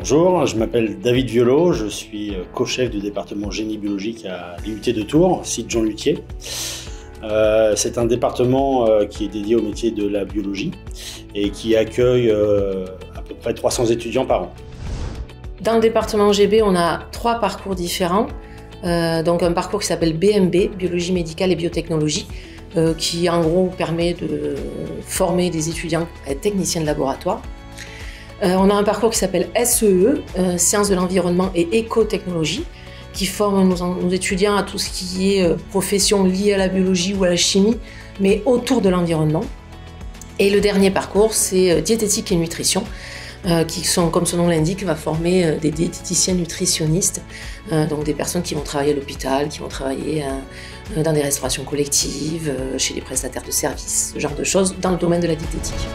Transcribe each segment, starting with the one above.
Bonjour, je m'appelle David Violot, je suis co-chef du département génie biologique à l'IUT de Tours, site Jean Luthier. C'est un département qui est dédié au métier de la biologie et qui accueille à peu près 300 étudiants par an. Dans le département GB, on a 3 parcours différents. Donc un parcours qui s'appelle BMB, Biologie médicale et biotechnologie, qui en gros permet de former des étudiants à être techniciens de laboratoire. On a un parcours qui s'appelle SEE, Sciences de l'environnement et écotechnologie, qui forme nos étudiants à tout ce qui est profession liée à la biologie ou à la chimie, mais autour de l'environnement. Et le dernier parcours, c'est diététique et nutrition, qui sont, comme son nom l'indique, va former des diététiciens nutritionnistes, donc des personnes qui vont travailler à l'hôpital, qui vont travailler dans des restaurations collectives, chez les prestataires de services, ce genre de choses, dans le domaine de la diététique.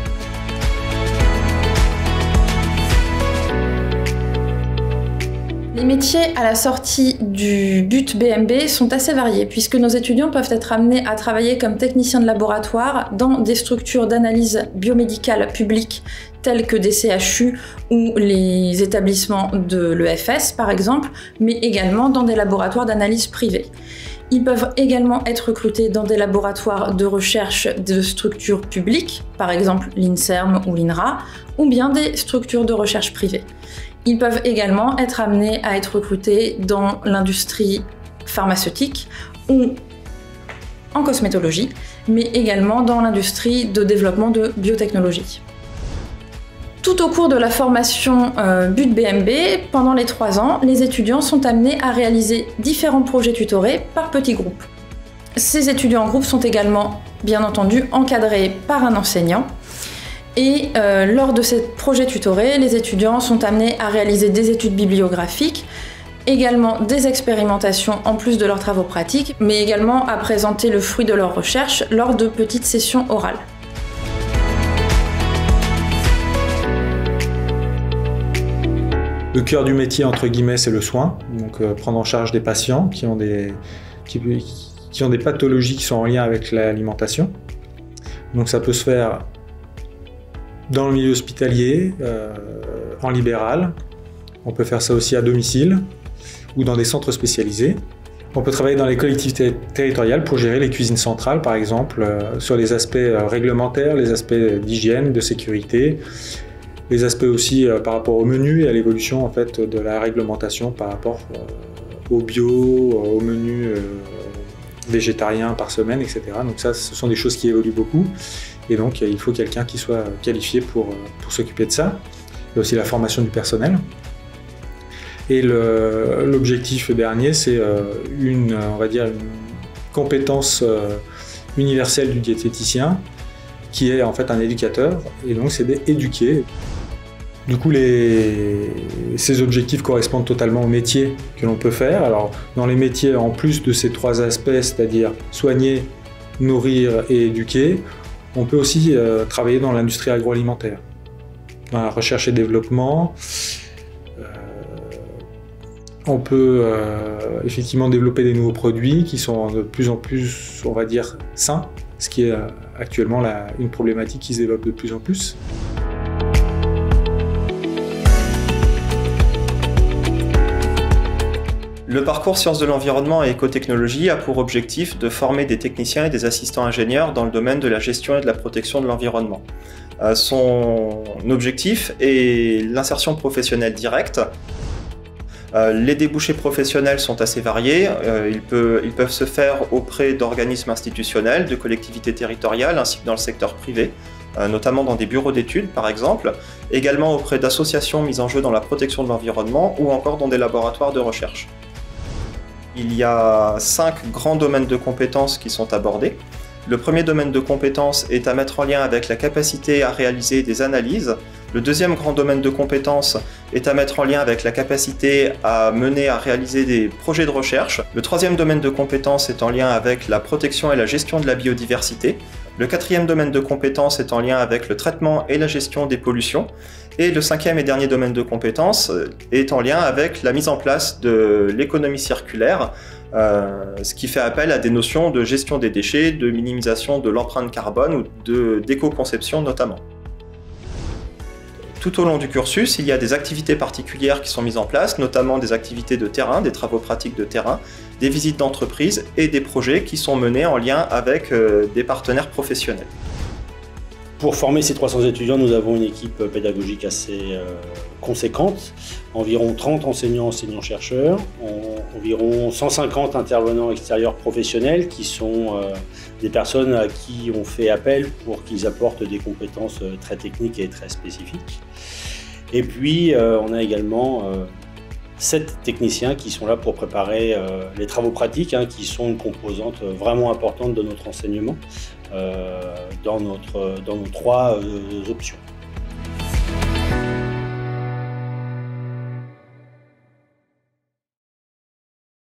Les métiers à la sortie du BUT BMB sont assez variés puisque nos étudiants peuvent être amenés à travailler comme techniciens de laboratoire dans des structures d'analyse biomédicale publiques telles que des CHU ou les établissements de l'EFS par exemple, mais également dans des laboratoires d'analyse privés. Ils peuvent également être recrutés dans des laboratoires de recherche de structures publiques, par exemple l'INSERM ou l'INRA, ou bien des structures de recherche privées. Ils peuvent également être amenés à être recrutés dans l'industrie pharmaceutique ou en cosmétologie, mais également dans l'industrie de développement de biotechnologie. Tout au cours de la formation BUT BMB, pendant les 3 ans, les étudiants sont amenés à réaliser différents projets tutorés par petits groupes. Ces étudiants en groupe sont également, bien entendu, encadrés par un enseignant. Et lors de ces projets tutorés, les étudiants sont amenés à réaliser des études bibliographiques, également des expérimentations en plus de leurs travaux pratiques, mais également à présenter le fruit de leurs recherches lors de petites sessions orales. Le cœur du métier, entre guillemets, c'est le soin, donc prendre en charge des patients qui ont des pathologies qui sont en lien avec l'alimentation. Donc ça peut se faire dans le milieu hospitalier, en libéral. On peut faire ça aussi à domicile ou dans des centres spécialisés. On peut travailler dans les collectivités territoriales pour gérer les cuisines centrales, par exemple, sur les aspects réglementaires, les aspects d'hygiène, de sécurité, les aspects aussi par rapport au menu et à l'évolution en fait, de la réglementation par rapport au bio, au menu végétarien par semaine, etc. Donc ça, ce sont des choses qui évoluent beaucoup. Et donc, il faut quelqu'un qui soit qualifié pour s'occuper de ça. Il y a aussi la formation du personnel. Et l'objectif dernier, c'est on va dire, une compétence universelle du diététicien, qui est en fait un éducateur. Et donc, c'est d'éduquer. Du coup, ces objectifs correspondent totalement au métier que l'on peut faire. Alors, dans les métiers, en plus de ces 3 aspects, c'est-à-dire soigner, nourrir et éduquer, on peut aussi travailler dans l'industrie agroalimentaire, dans la recherche et développement. On peut effectivement développer des nouveaux produits qui sont de plus en plus, on va dire, sains, ce qui est actuellement une problématique qui se développe de plus en plus. Le parcours Sciences de l'environnement et écotechnologie a pour objectif de former des techniciens et des assistants ingénieurs dans le domaine de la gestion et de la protection de l'environnement. Son objectif est l'insertion professionnelle directe. Les débouchés professionnels sont assez variés. Ils peuvent se faire auprès d'organismes institutionnels, de collectivités territoriales ainsi que dans le secteur privé, notamment dans des bureaux d'études par exemple, également auprès d'associations mises en jeu dans la protection de l'environnement ou encore dans des laboratoires de recherche. Il y a 5 grands domaines de compétences qui sont abordés. Le premier domaine de compétences est à mettre en lien avec la capacité à réaliser des analyses. Le deuxième grand domaine de compétences est à mettre en lien avec la capacité à réaliser des projets de recherche. Le troisième domaine de compétences est en lien avec la protection et la gestion de la biodiversité. Le quatrième domaine de compétences est en lien avec le traitement et la gestion des pollutions. Et le 5e et dernier domaine de compétences est en lien avec la mise en place de l'économie circulaire, ce qui fait appel à des notions de gestion des déchets, de minimisation de l'empreinte carbone ou d'éco-conception notamment. Tout au long du cursus, il y a des activités particulières qui sont mises en place, notamment des activités de terrain, des travaux pratiques de terrain, des visites d'entreprise et des projets qui sont menés en lien avec des partenaires professionnels. Pour former ces 300 étudiants, nous avons une équipe pédagogique assez conséquente, environ 30 enseignants-chercheurs, environ 150 intervenants extérieurs professionnels qui sont des personnes à qui on fait appel pour qu'ils apportent des compétences très techniques et très spécifiques. Et puis on a également 7 techniciens qui sont là pour préparer les travaux pratiques, qui sont une composante vraiment importante de notre enseignement dans nos 3 options.